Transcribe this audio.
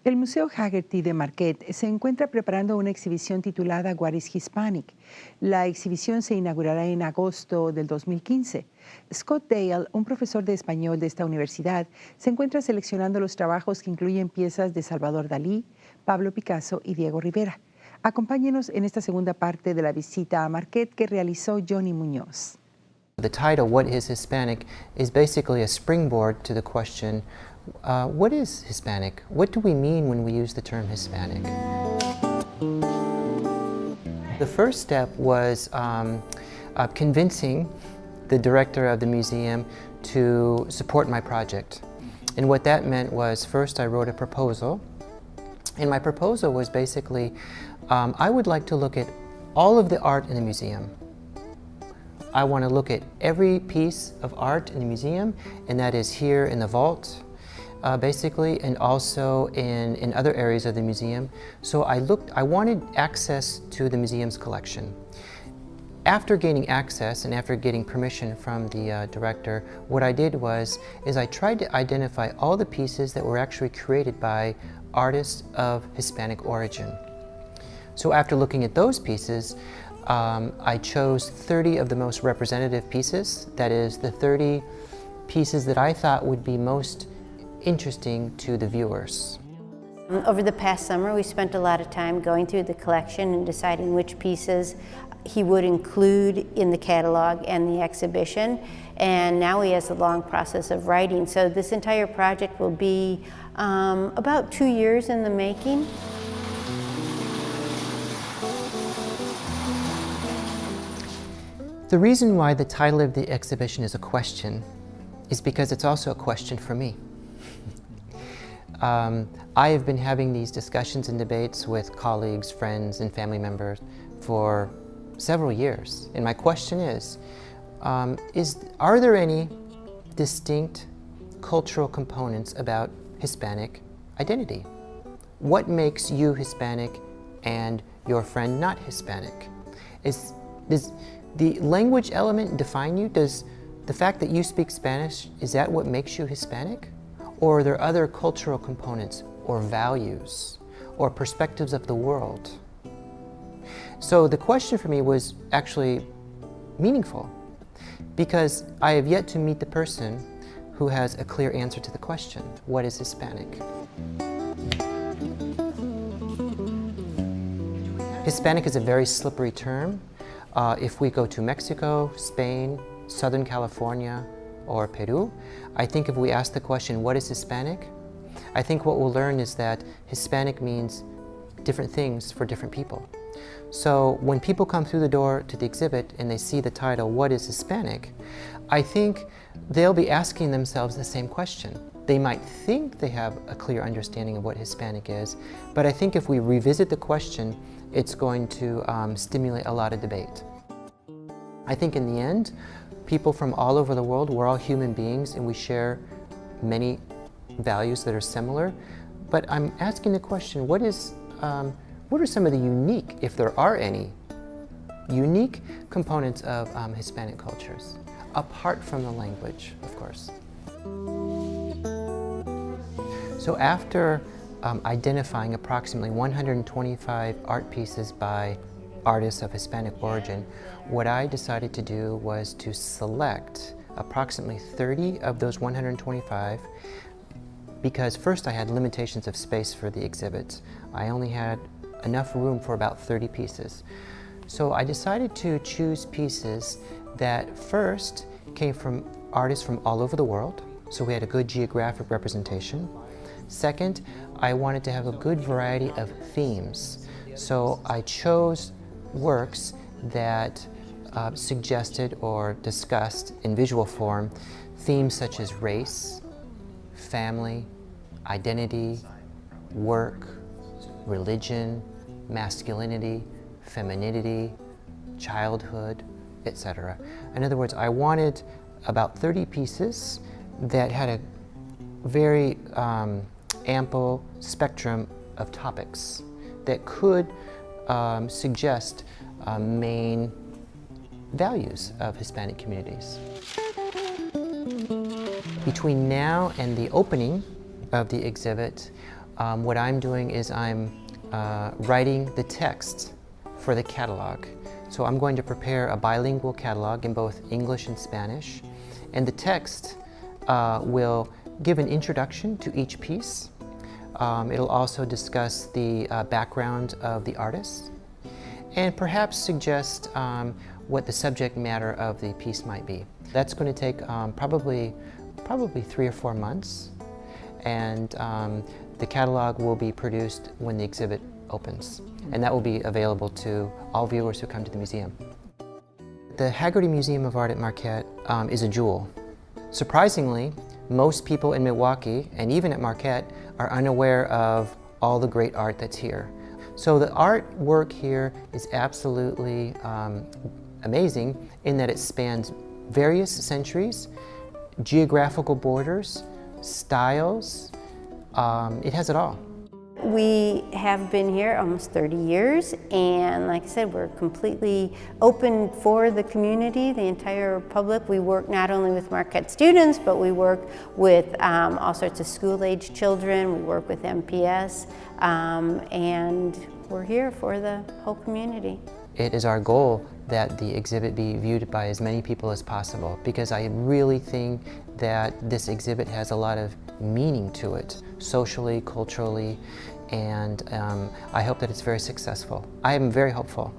El Museo Haggerty de Marquette se encuentra preparando una exhibición titulada What is Hispanic? La exhibición se inaugurará en agosto del 2015. Scott Dale, un profesor de español de esta universidad, se encuentra seleccionando los trabajos que incluyen piezas de Salvador Dalí, Pablo Picasso y Diego Rivera. Acompáñenos en esta segunda parte de la visita a Marquette que realizó Johnny Muñoz. The title, What is Hispanic, is basically a springboard to the question, what is Hispanic? What do we mean when we use the term Hispanic? The first step was convincing the director of the museum to support my project. And what that meant was, first I wrote a proposal, and my proposal was basically, I would like to look at all of the art in the museum. I want to look at every piece of art in the museum, and that is here in the vault, basically, and also in other areas of the museum. So I wanted access to the museum's collection. After gaining access and after getting permission from the director, what I did is I tried to identify all the pieces that were actually created by artists of Hispanic origin. So after looking at those pieces, I chose 30 of the most representative pieces, that is, the 30 pieces that I thought would be most interesting to the viewers. Over the past summer, we spent a lot of time going through the collection and deciding which pieces he would include in the catalog and the exhibition, and now he has a long process of writing. So this entire project will be about 2 years in the making. The reason why the title of the exhibition is a question is because it's also a question for me. I have been having these discussions and debates with colleagues, friends, and family members for several years. And my question is are there any distinct cultural components about Hispanic identity? What makes you Hispanic and your friend not Hispanic? Does the language element define you? Does the fact that you speak Spanish, is that what makes you Hispanic? Or are there other cultural components or values or perspectives of the world? So the question for me was actually meaningful because I have yet to meet the person who has a clear answer to the question, what is Hispanic? Hispanic is a very slippery term. If we go to Mexico, Spain, Southern California, or Peru, I think if we ask the question, what is Hispanic? I think what we'll learn is that Hispanic means different things for different people. So when people come through the door to the exhibit and they see the title, what is Hispanic? I think they'll be asking themselves the same question. They might think they have a clear understanding of what Hispanic is, but I think if we revisit the question, it's going to stimulate a lot of debate. I think in the end, people from all over the world, we're all human beings and we share many values that are similar, but I'm asking the question, what are some of the unique, if there are any, unique components of Hispanic cultures, apart from the language, of course. So after identifying approximately 125 art pieces by artists of Hispanic origin, what I decided to do was to select approximately 30 of those 125 because first I had limitations of space for the exhibits. I only had enough room for about 30 pieces. So I decided to choose pieces that first came from artists from all over the world, so we had a good geographic representation. Second, I wanted to have a good variety of themes. So I chose works that suggested or discussed in visual form themes such as race, family, identity, work, religion, masculinity, femininity, childhood, etc. In other words, I wanted about 30 pieces that had a very ample spectrum of topics that could suggest main values of Hispanic communities. Between now and the opening of the exhibit, what I'm doing is I'm writing the text for the catalog. So I'm going to prepare a bilingual catalog in both English and Spanish, and the text will give an introduction to each piece. It'll also discuss the background of the artist and perhaps suggest what the subject matter of the piece might be. That's going to take probably 3 or 4 months, and the catalog will be produced when the exhibit opens, and that will be available to all viewers who come to the museum. The Hagerty Museum of Art at Marquette is a jewel. Surprisingly, most people in Milwaukee, and even at Marquette, are unaware of all the great art that's here. So the artwork here is absolutely amazing in that it spans various centuries, geographical borders, styles. It has it all. We have been here almost 30 years, and like I said, we're completely open for the community, the entire public. We work not only with Marquette students, but we work with all sorts of school-age children. We work with MPS, and we're here for the whole community. It is our goal that the exhibit be viewed by as many people as possible, because I really think that this exhibit has a lot of meaning to it, socially, culturally, and I hope that it's very successful. I am very hopeful.